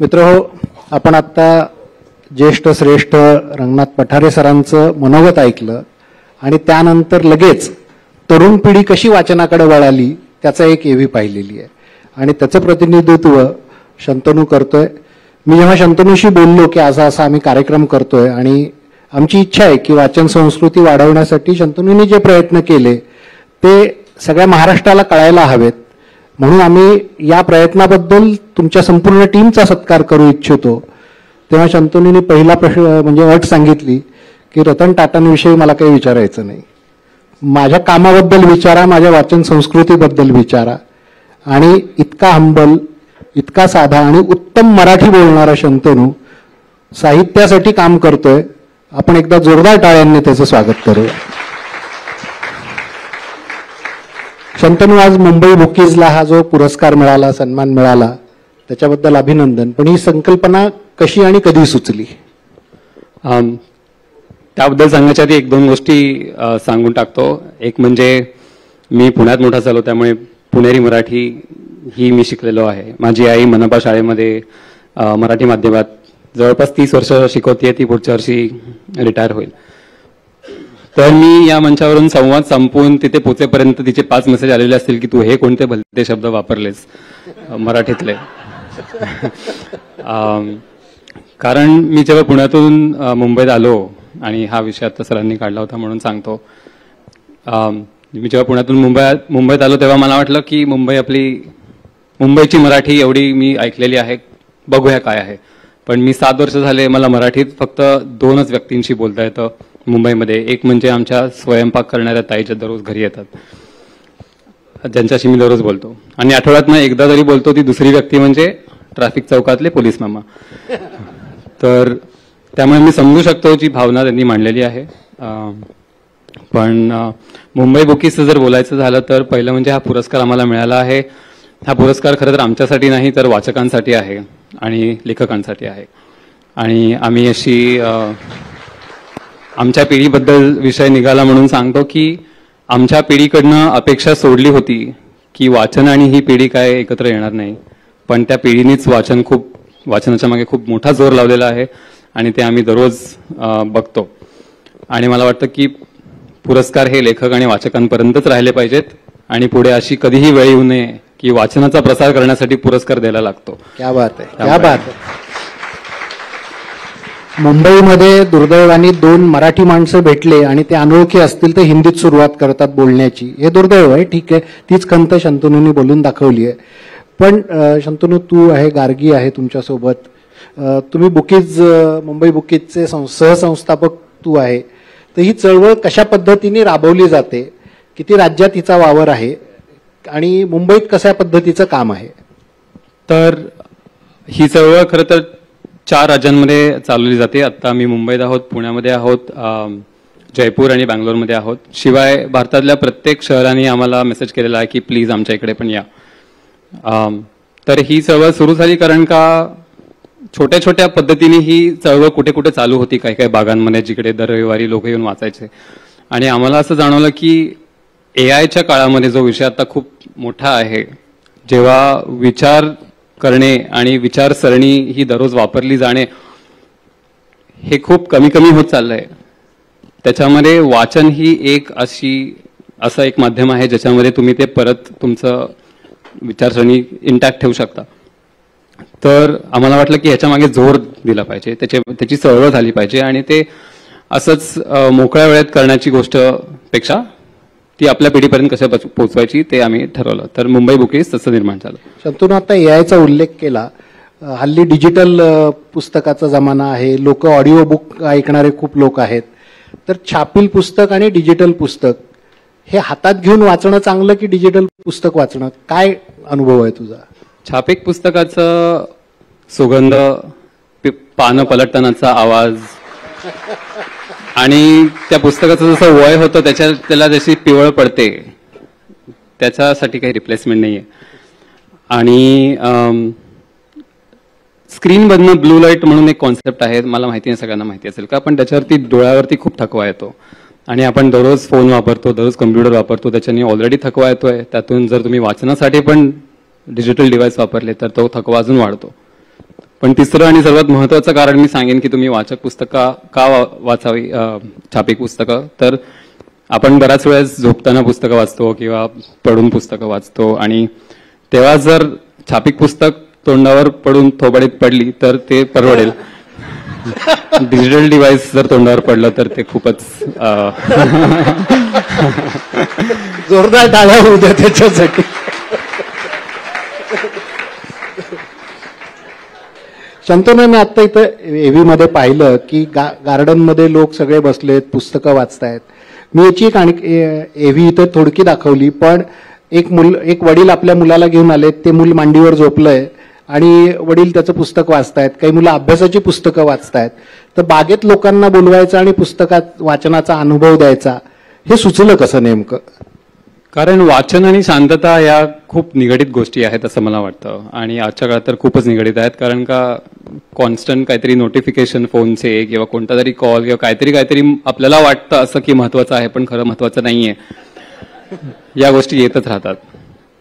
मित्रहो, आपण आता ज्येष्ठ श्रेष्ठ रंगनाथ पठारे सरांचं मनोगत ऐकलं आणि त्यानंतर लगेच तरुण पिढी कशी वाचनाकडे वळाली त्याचा एक एव्ही पाहिलेली आहे आणि त्याचं प्रतिनिधित्व शंतनू करतोय. मी जेव्हा शंतनूशी बोललो की असा असा आम्ही कार्यक्रम करतोय आणि आमची इच्छा आहे की वाचन संस्कृती वाढवण्यासाठी शंतनूंनी जे प्रयत्न केले ते सगळ्या महाराष्ट्राला कळायला हवेत, म्हणून आम्ही या प्रयत्नाबद्दल तुमच्या संपूर्ण टीमचा सत्कार करू इच्छितो. तेव्हा शंतनूंनी पहिला प्रश्न म्हणजे अट सांगितली की रतन टाटांविषयी मला काही विचारायचं नाही, माझ्या कामाबद्दल विचारा, माझ्या वाचन संस्कृतीबद्दल विचारा. आणि इतका हंबल, इतका साधा आणि उत्तम मराठी बोलणारा शंतनू साहित्यासाठी काम करतोय. आपण एकदा जोरदार टाळ्यांनी त्याचं स्वागत करूया. शंतनू, आज मुंबई बुकीजला हा जो पुरस्कार मिळाला, सन्मान मिळाला, त्याच्याबद्दल अभिनंदन. पण ही संकल्पना कशी आणि कधी सुचली? त्याबद्दल सांगण्याच्या आधी एक दोन गोष्टी सांगून टाकतो. एक म्हणजे मी पुण्यात मोठा झालो, त्यामुळे पुणेरी मराठी ही मी शिकलेलो आहे. माझी आई मनपा शाळेमध्ये मराठी माध्यमात जवळपास 30 वर्ष शिकवते. ती पुढच्या वर्षी रिटायर होईल. तर मी या मंचावरून संवाद संपवून तिथे पोचेपर्यंत तिचे 5 मेसेज आलेले असतील की तू हे कोणते भलते शब्द वापरलेस मराठीतले. कारण मी जेव्हा पुण्यातून मुंबईत आलो, आणि हा विषय आता सरांनी काढला होता म्हणून सांगतो, मी जेव्हा पुण्यातून मुंबईत आलो तेव्हा मला वाटलं की मुंबईची मराठी एवढी मी ऐकलेली आहे, बघूया काय आहे. पण मी 7 वर्ष झाले, मला मराठीत फक्त 2च व्यक्तींशी बोलता येतं मुंबईमध्ये. एक म्हणजे आमच्या स्वयंपाक करणाऱ्या ताई ज्या दररोज घरी येतात, ज्यांच्याशी मी दररोज बोलतो, आणि आठवड्यातनं एकदा जरी बोलतो. ती दुसरी व्यक्ती म्हणजे ट्रॅफिक चौकातले पोलीस मामा. तर त्यामुळे मी समजू शकतो जी भावना त्यांनी मांडलेली आहे. पण मुंबई बुकीजचं जर बोलायचं झालं तर पहिलं म्हणजे हा पुरस्कार आम्हाला मिळाला आहे. हा पुरस्कार खरं तर आमच्यासाठी नाही तर वाचकांसाठी आहे आणि लेखकांसाठी आहे. आणि आम्ही अशी आमच्या पिढीबद्दल विषय निघाला म्हणून सांगतो की आमच्या पिढीकडनं अपेक्षा सोडली होती की वाचन आणि ही पिढी काय एकत्र येणार नाही, पण त्या पिढीनेच वाचनाच्या मागे खूप मोठा जोर लावलेला आहे आणि ते आम्ही दररोज बघतो. आणि मला वाटतं की पुरस्कार हे लेखक आणि वाचकांपर्यंतच राहिले पाहिजेत आणि पुढे अशी कधीही वेळ येऊ नये की वाचनाचा प्रसार करण्यासाठी पुरस्कार द्यायला लागतो. क्या बात आहे, क्या बात आहे. मुंबईमध्ये दुर्दैवाने 2 मराठी माणसं भेटले आणि ते अनोळखी असतील तर हिंदीत सुरुवात करतात बोलण्याची. हे दुर्दैव आहे, ठीक आहे, तीच खंत शंतनूंनी बोलून दाखवली आहे. पण शंतनू, तू आहे, गार्गी आहे तुमच्यासोबत, तुम्ही मुंबई बुकीजचे सहसंस्थापक तू आहे. तर ही चळवळ कशा पद्धतीने राबवली जाते, किती राज्यात हिचा वावर आहे आणि मुंबईत कशा पद्धतीचं काम आहे? तर ही चळवळ खरं तर 4 राज्यांमध्ये चालवली जाते. आता आम्ही मुंबईत आहोत, पुण्यामध्ये आहोत, जयपूर आणि बँगलोरमध्ये आहोत. शिवाय भारतातल्या प्रत्येक शहरांनी आम्हाला मेसेज केलेला आहे की प्लीज आमच्या इकडे पण या. तर ही चळवळ सुरू झाली कारण का छोट्या छोट्या पद्धतीने ही चळवळ कुठे कुठे चालू होती, काही काही भागांमध्ये जिकडे दर रविवारी लोक येऊन वाचायचे. आणि आम्हाला असं जाणवलं की एआयच्या काळामध्ये जो विषय आता खूप मोठा आहे, जेव्हा विचार करणे आणि विचारसरणी ही दररोज वापरली जाणे हे खूप कमी कमी होत चाललंय. त्याच्यामध्ये वाचन ही असं एक माध्यम आहे ज्याच्यामध्ये तुम्ही ते परत तुमचं विचारसरणी इंटॅक्ट ठेवू शकता. तर आम्हाला वाटलं की ह्याच्या मागे जोर दिला पाहिजे, त्याची चळवळ झाली पाहिजे आणि ते असंच मोकळ्या वेळेत करण्याची गोष्ट पेक्षा ती आपल्या पिढीपर्यंत कसं पोहोचवायची ते आम्ही ठरवलं. तर मुंबई बुकीज तसं निर्माण झालं. शंतनू, आता एआयचा उल्लेख केला. हल्ली डिजिटल पुस्तकाचा जमाना आहे, लोक ऑडिओ बुक ऐकणारे खूप लोक आहेत. तर छापील पुस्तक आणि डिजिटल पुस्तक हे हातात घेऊन वाचणं चांगलं की डिजिटल पुस्तक वाचणं? काय अनुभव आहे तुझा? छापीक पुस्तकाचं सुगंध, पानं पलटतानाचा आवाज आणि त्या पुस्तकाचं जसं वय होतं त्याला जशी पिवळ पडते, त्याच्यासाठी काही रिप्लेसमेंट नाहीये. आणि स्क्रीनमधनं ब्लू लाईट म्हणून एक कॉन्सेप्ट आहे, मला माहिती नाही सगळ्यांना माहिती असेल का, पण त्याच्यावरती डोळ्यावरती खूप थकवा येतो. आणि आपण दररोज फोन वापरतो, दररोज कम्प्युटर वापरतो, त्याच्याने ऑलरेडी थकवा येतोय. त्यातून जर तुम्ही वाचनासाठी पण डिजिटल डिव्हाइस वापरले तर तो थकवा अजून वाढतो. पण तिसरं आणि सर्वात महत्वाचं कारण मी सांगेन की तुम्ही वाचक पुस्तकं का वाचावी, छापिक पुस्तकं. तर आपण बऱ्याच वेळेस झोपताना पुस्तकं वाचतो किंवा पडून पुस्तकं वाचतो, आणि तेव्हा जर छापिक पुस्तक तोंडावर पडून थोबाडीत पडली तर ते परवडेल. डिजिटल डिव्हाइस जर तोंडावर पडलं तर ते खूपच जोरदार टाळ्या होऊ द्या त्याच्यासाठी. शंतनू, मी आता इथं एव्ही मध्ये पाहिलं की गार्डन मध्ये लोक सगळे बसलेत, पुस्तकं वाचतायत. मी याची एक एव्ही इथं थोडकी दाखवली, पण एक वडील आपल्या मुलाला घेऊन आले, ते मूल मांडीवर झोपलंय आणि वडील त्याचं पुस्तक वाचतायत. काही मुलं अभ्यासाची पुस्तकं वाचतायत. तर बागेत लोकांना बोलवायचं आणि पुस्तकात वाचनाचा अनुभव द्यायचा, हे सुचलं कसं नेमकं? कारण वाचन आणि शांतता या खूप निगडीत गोष्टी आहेत असं मला वाटतं, आणि आजच्या काळात तर खूपच निगडीत आहेत. कारण का कॉन्स्टंट काहीतरी नोटिफिकेशन फोनचे किंवा कोणता तरी कॉल किंवा काहीतरी आपल्याला वाटतं असं की महत्वाचं आहे पण खरं महत्वाचं नाहीये, या गोष्टी येतच राहतात.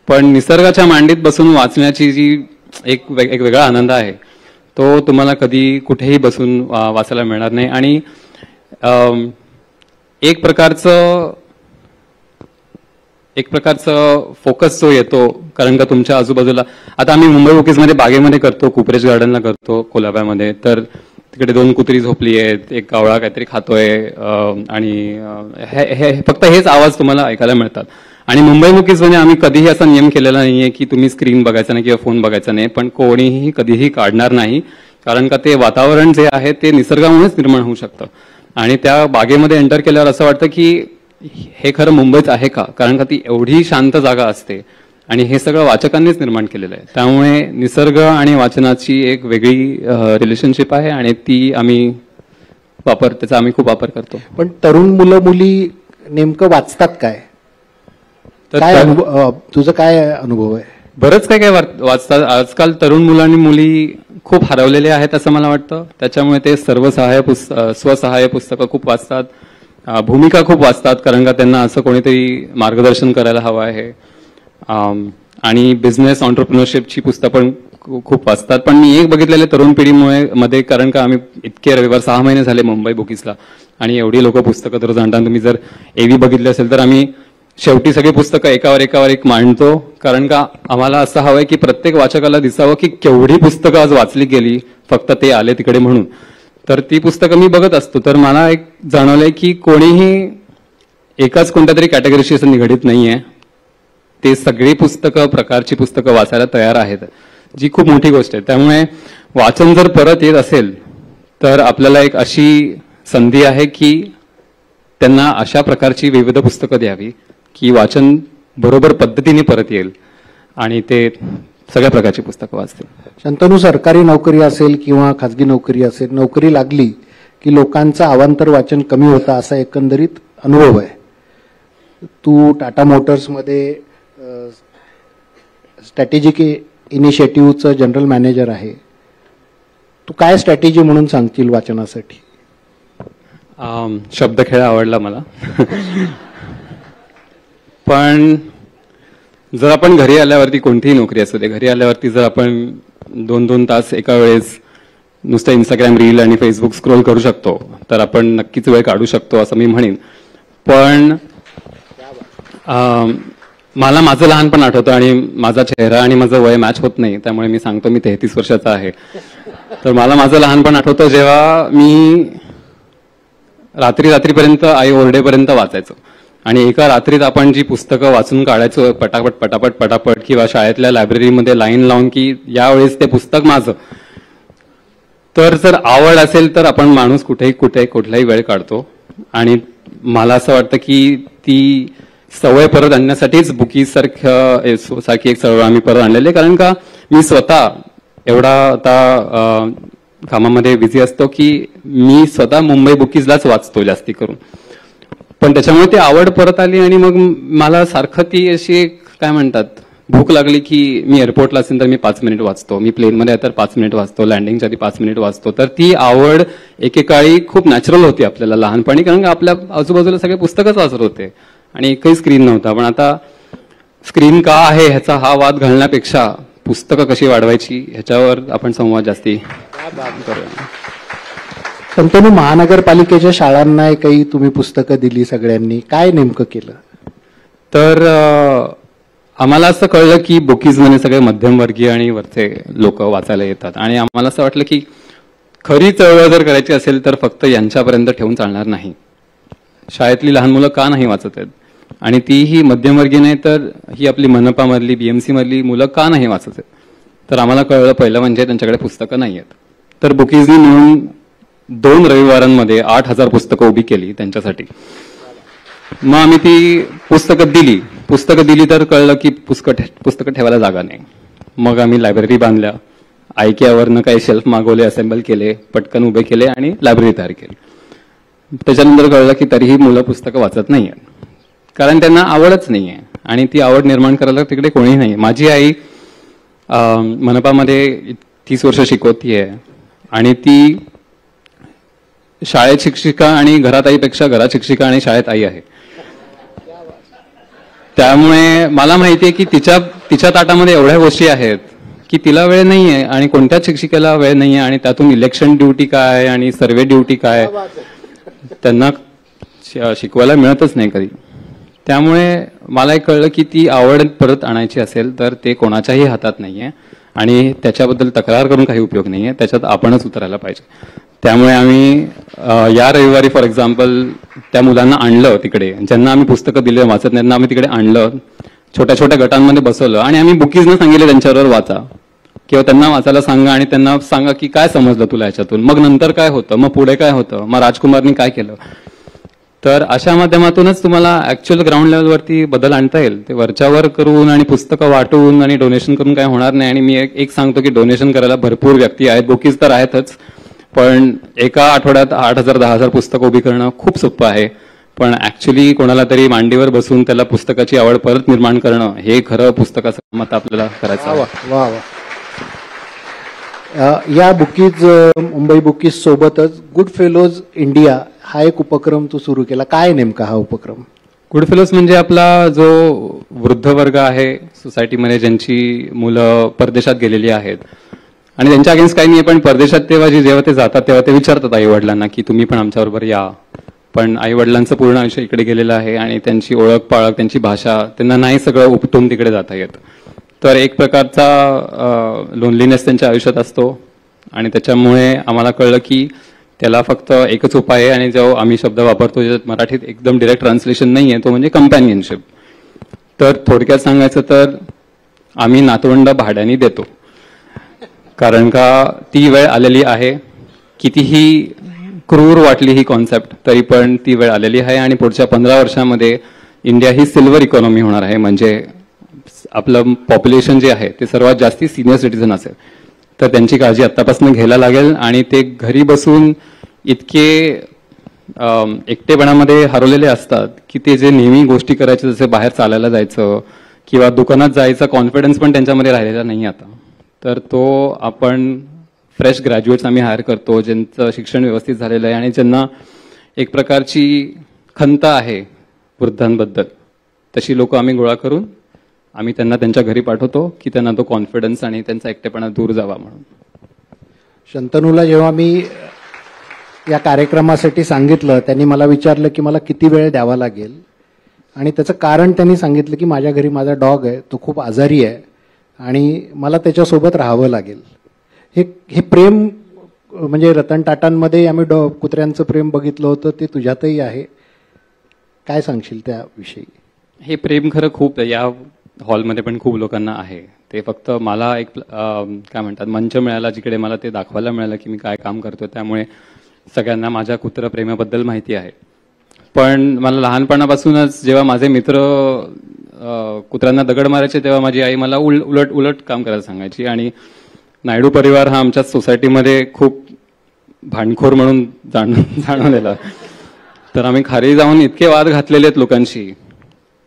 पण निसर्गाच्या मांडीत बसून वाचण्याची जी एक वेगळा आनंद आहे तो तुम्हाला कधी कुठेही बसून वाचायला मिळणार नाही. आणि एक प्रकारचं फोकस जो येतो, कारण का तुमच्या आजूबाजूला आता आम्ही मुंबई बुकीजमध्ये बागेमध्ये करतो, कुपरेज गार्डनला करतो कोलाब्यामध्ये, तर तिकडे 2 कुत्री झोपली आहेत, एक कावळा काहीतरी खातोय, आणि फक्त हेच आवाज तुम्हाला ऐकायला मिळतात. आणि मुंबई बुकीजमध्ये आम्ही कधीही असा नियम केलेला नाहीये की तुम्ही स्क्रीन बघायचा नाही किंवा फोन बघायचा नाही, पण कोणीही कधीही काढणार नाही. कारण का ते वातावरण जे आहे ते निसर्गामुळेच निर्माण होऊ शकतं. आणि त्या बागेमध्ये एंटर केल्यावर असं वाटतं की हे खरं मुंबईच आहे का, कारण का ती एवढी शांत जागा असते आणि हे सगळं वाचकांनीच निर्माण केलेलं आहे. त्यामुळे निसर्ग आणि वाचनाची एक वेगळी रिलेशनशिप आहे, आणि ती त्याचा आम्ही खूप वापर करतो. पण तरुण मुलं मुली नेमकं वाचतात काय? तुझं काय अनुभव आहे? बरंच काय वाचतात. आजकाल तरुण मुलांनी मुली खूप हरवलेले आहेत असं मला वाटतं. त्याच्यामुळे ते स्वसहाय्य पुस्तकं खूप वाचतात, भूमिका खूप वाचतात, कारण का त्यांना असं कोणीतरी मार्गदर्शन करायला हवं आहे. आणि बिझनेस ऑन्टरप्रिनरशिपची पुस्तकं पण खूप वाचतात. पण मी एक बघितलेले तरुण पिढीमध्ये, कारण का आम्ही इतके रविवार 6 महिने झाले मुंबई बुकीजला, आणि एवढी लोक पुस्तकं दररोज आणतात. तुम्ही जर एव्ही बघितले असेल तर आम्ही शेवटी सगळी पुस्तकं एकावर एक मांडतो, कारण का आम्हाला असं हवंय की प्रत्येक वाचकाला दिसावं की केवढी पुस्तकं आज वाचली गेली, फक्त ते आले तिकडे म्हणून. तर ती पुस्तकं मी बघत असतो, तर मला एक जाणवलंय की कोणीही एकाच कोणत्या तरी कॅटेगरीशी असं निगडीत नाहीये. ते सगळी प्रकारची पुस्तकं वाचायला तयार आहेत, जी खूप मोठी गोष्ट आहे. त्यामुळे वाचन जर परत येत असेल तर आपल्याला एक अशी संधी आहे की त्यांना अशा प्रकारची विविध पुस्तकं द्यावी की वाचन बरोबर पद्धतीने परत येईल आणि ते सगळ्या प्रकारची पुस्तकं वाचतील. शंतनू, सरकारी नोकरी असेल किंवा खाजगी नोकरी असेल, नोकरी लागली की लोकांचं अवांतर वाचन कमी होतं असा एकंदरीत अनुभव आहे. तू टाटा मोटर्समध्ये स्ट्रॅटेजिक इनिशिएटिव्हचं जनरल मॅनेजर आहे. तू काय स्ट्रॅटेजी म्हणून सांगशील वाचनासाठी? शब्दखेळ आवडला मला. पण जर आपण घरी आल्यावरती, कोणतीही नोकरी असू दे, घरी आल्यावरती जर आपण 2-2 तास एका वेळेस नुसतं इंस्टाग्राम रील आणि फेसबुक स्क्रोल करू शकतो, तर आपण नक्कीच वेळ काढू शकतो असं मी म्हणेन. पण मला माझं लहानपण आठवतं, आणि माझा चेहरा आणि माझं वय मॅच होत नाही, त्यामुळे मी सांगतो मी 33 वर्षाचा आहे. तर मला माझं लहानपण आठवतं जेव्हा मी रात्रीपर्यंत आई ओरडेपर्यंत वाचायचो, आणि एका रात्रीत आपण जी पुस्तकं वाचून काढायचो पटापट, किंवा शाळेतल्या लायब्ररीमध्ये लाईन लावून की यावेळेस ते पुस्तक माझं. तर जर आवड असेल तर आपण माणूस कुठलाही वेळ काढतो. आणि मला असं वाटतं की ती सवय परत आणण्यासाठीच बुकीज सारखी एक चळवळ आम्ही परत आणलेली आहे. कारण का मी स्वतः एवढा आता कामामध्ये बिझी असतो की मी स्वतः मुंबई बुकीजलाच वाचतो जास्ती करून. पण त्याच्यामुळे ती आवड परत आली, आणि मग मला सारखं ती अशी काय म्हणतात भूक लागली की मी एअरपोर्टला असेल तर मी 5 मिनिट वाचतो, मी प्लेनमध्ये आहे तर 5 मिनिट वाचतो, लँडिंगच्या आधी 5 मिनिट वाचतो. तर ती आवड एकेकाळी खूप नॅचरल होती आपल्याला लहानपणी, कारण का आपल्या आजूबाजूला सगळे पुस्तकच वाचत होते आणि एकही स्क्रीन नव्हता. पण आता स्क्रीन का आहे ह्याचा हा वाद घालण्यापेक्षा पुस्तकं कशी वाढवायची ह्याच्यावर आपण संवाद जास्ती करूया. शंतनू, महानगरपालिकेच्या शाळांना काही तुम्ही पुस्तकं दिली सगळ्यांनी, काय नेमकं केलं? तर आम्हाला असं कळलं की बुकीज मध्ये सगळे मध्यमवर्गीय आणि वरचे लोक वाचायला येतात आणि आम्हाला असं वाटलं की खरी चळवळ जर करायची असेल तर फक्त यांच्यापर्यंत ठेवून चालणार नाही. शाळेतली लहान मुलं का नाही वाचत आहेत आणि तीही मध्यमवर्गीय नाही तर ही आपली मनपामधली BMC मधली मुलं का नाही वाचत आहेत. तर आम्हाला कळलं पहिलं म्हणजे त्यांच्याकडे पुस्तकं नाही आहेत. तर बुकीजनी मिळून 2 रविवारांमध्ये 8,000 पुस्तकं उभी केली त्यांच्यासाठी. मग आम्ही ती पुस्तकं दिली तर कळलं की पुस्तकं ठेवायला जागा नाही. मग आम्ही लायब्ररी बांधल्या, IKEAवरनं काही शेल्फ मागवले, असेंबल केले, पटकन उभे केले आणि लायब्ररी तयार केली. त्याच्यानंतर कळलं की तरीही मुलं पुस्तकं वाचत नाहीये कारण त्यांना आवडच नाहीये आणि ती आवड निर्माण करायला तिकडे कोणी नाही. माझी आई मनपामध्ये 30 वर्ष शिकवतीये आणि ती शाळेत शिक्षिका आणि घरात आईपेक्षा घरात शिक्षिका आणि शाळेत आई आहे. त्यामुळे मला माहितीये की तिच्या ताटामध्ये एवढ्या गोष्टी आहेत की तिला वेळ नाहीये आणि कोणत्याच शिक्षिकेला वेळ नाहीये आणि त्यातून इलेक्शन ड्युटी काय आणि सर्वे ड्युटी काय त्यांना शिकवायला मिळतच नाही कधी. त्यामुळे मला एक कळलं की ती आवड परत आणायची असेल तर ते कोणाच्याही हातात नाहीये आणि त्याच्याबद्दल तक्रार करून काही उपयोग नाहीये, त्याच्यात आपणच उतरायला पाहिजे. त्यामुळे आम्ही या रविवारी फॉर एक्झाम्पल त्या मुलांना आणलं तिकडे, ज्यांना आम्ही पुस्तकं दिले वाचत नाही त्यांना आम्ही तिकडे आणलं, छोट्या छोट्या गटांमध्ये बसवलं आणि आम्ही बुकीजनं सांगितलं त्यांच्याबरोबर वाचा किंवा त्यांना वाचायला सांगा आणि त्यांना सांगा की काय समजलं तुला याच्यातून, मग नंतर काय होतं, मग पुढे काय होतं, मग राजकुमारनी काय केलं. तर अशा माध्यमातूनच तुम्हाला ऍक्च्युअल ग्राउंड लेवलवरती बदल आणता येईल. ते वरच्यावर करून आणि पुस्तकं वाटून आणि डोनेशन करून काय होणार नाही. आणि मी एक सांगतो की डोनेशन करायला भरपूर व्यक्ती आहेत, बुकीज तर आहेतच, पण एका आठवड्यात 8,000 10,000 पुस्तकं उभी करणं खूप सोपं आहे. पण ऍक्च्युली कोणाला तरी मांडीवर बसून त्याला पुस्तकाची आवड परत निर्माण करणं हे खरं पुस्तकाचं मत आपल्याला करायचं आहे. वा वा. या बुकीज, मुंबई बुकीज सोबतच गुड फेलोज इंडिया हा एक उपक्रम तू सुरू केला. काय नेमका हा उपक्रम? गुड फेलोज म्हणजे आपला जो वृद्ध वर्ग आहे सोसायटीमध्ये ज्यांची मुलं परदेशात गेलेली आहेत आणि त्यांच्या अगेन्स्ट काही नाही, पण परदेशात जेव्हा ते जातात तेव्हा ते विचारतात आई वडिलांना की तुम्ही पण आमच्याबरोबर या. पण आई वडिलांचं पूर्ण आयुष्य इकडे गेलेलं आहे आणि त्यांची ओळख पाळख, त्यांची भाषा त्यांना नाही सगळं उपटून तिकडे जाता येत. तर एक प्रकारचा लोनलीनेस त्यांच्या आयुष्यात असतो आणि त्याच्यामुळे आम्हाला कळलं की त्याला फक्त एकच उपाय आहे आणि जो आम्ही शब्द वापरतो ज्याच्यात मराठीत एकदम डिरेक्ट ट्रान्सलेशन नाही आहे, तो म्हणजे कंपॅनियनशिप. तर थोडक्यात सांगायचं तर आम्ही नातवंड भाड्याने देतो, कारण का ती वेळ आलेली आहे. कितीही क्रूर वाटली ही कॉन्सेप्ट तरी पण ती वेळ आलेली आहे आणि पुढच्या 15 वर्षामध्ये इंडिया ही सिल्वर इकॉनॉमी होणार आहे. म्हणजे आपलं पॉप्युलेशन जे आहे ते सर्वात जास्ती सिनियर सिटीजन असेल, तर त्यांची काळजी आत्तापासून घ्यायला लागेल. आणि ते घरी बसून इतके एकटेपणामध्ये हरवलेले असतात की ते जे नेहमी गोष्टी करायचे, जसे बाहेर चालायला जायचं किंवा दुकानात जायचा कॉन्फिडन्स पण त्यांच्यामध्ये राहिलेला नाही आता. तर तो आपण फ्रेश ग्रॅज्युएट्स आम्ही हायर करतो ज्यांचं शिक्षण व्यवस्थित झालेलं आहे आणि ज्यांना एक प्रकारची खंत आहे वृद्धांबद्दल, तशी लोक आम्ही गोळा करून आम्ही त्यांना त्यांच्या घरी पाठवतो की त्यांना तो कॉन्फिडन्स आणि त्यांचा एकटेपणा दूर जावा म्हणून. शंतनूला जेव्हा मी या कार्यक्रमासाठी सांगितलं, त्यांनी मला विचारलं की मला किती वेळ द्यावा लागेल आणि त्याचं कारण त्यांनी सांगितलं की माझ्या घरी माझा डॉग आहे, तो खूप आजारी आहे आणि मला त्याच्यासोबत राहावं लागेल. हे प्रेम म्हणजे रतन टाटांमध्ये आम्ही कुत्र्यांचं प्रेम बघितलं होतं, ते तुझ्यातही आहे. काय सांगशील त्याविषयी? हे प्रेम खरं खूप या हॉलमध्ये पण खूप लोकांना आहे. ते फक्त मला एक काय म्हणतात मंच मिळाला जिकडे मला ते दाखवायला मिळालं की मी काय काम करतोय, त्यामुळे सगळ्यांना माझ्या कुत्र प्रेमाबद्दल माहिती आहे. पण मला लहानपणापासूनच जेव्हा माझे मित्र कुत्र्यांना दगड मारायचे तेव्हा माझी आई मला उलट काम करायला सांगायची. आणि नायडू परिवार हा आमच्या सोसायटीमध्ये खूप भांडखोर म्हणून जाणवलेला. तर आम्ही खाली जाऊन इतके वाद घातलेले आहेत लोकांशी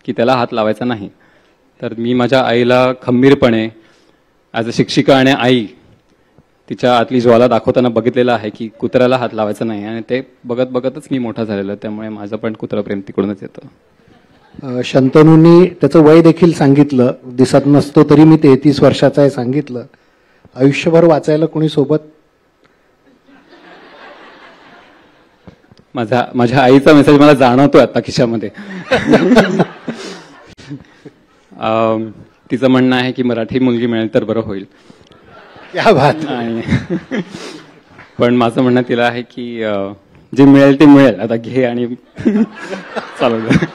की त्याला हात लावायचा नाही. तर मी माझ्या आईला खंबीरपणे ॲज अ शिक्षिका आणि आई तिच्या आतली ज्वाला दाखवताना बघितलेलं आहे की कुत्र्याला हात लावायचा नाही आणि ते बघत बघतच मी मोठा झालेलो. त्यामुळे माझं पण कुत्रप्रेम तिकडूनच येतं. शंतनूंनी त्याचं वय देखील सांगितलं, दिसत नसतो तरी मी 33 वर्षाचा आहे सांगितलं. आयुष्यभर वाचायला कोणी सोबत? माझ्या आईचा मेसेज मला जाणवतोय आता खिशामध्ये. तिचं म्हणणं आहे की मराठी मुलगी मिळेल तर बरं होईल. क्या बात. आणि पण माझं म्हणणं तिला आहे की जे मिळेल ते मिळेल, आता घे आणि चालू दे.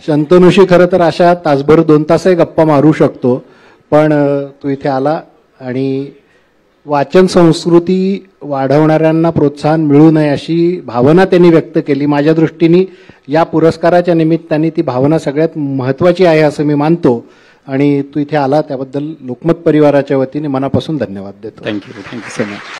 शंतनुशी खरं तर अशा तासभर 2 तासही गप्पा मारू शकतो, पण तू इथे आला आणि वाचन संस्कृती वाढवणाऱ्यांना प्रोत्साहन मिळू नये अशी भावना त्यांनी व्यक्त केली. माझ्या दृष्टीने या पुरस्काराच्या निमित्ताने ती भावना सगळ्यात महत्त्वाची आहे असं मी मानतो. आणि तू इथे आला त्याबद्दल लोकमत परिवाराच्या वतीने मनापासून धन्यवाद देतो. Thank you so much.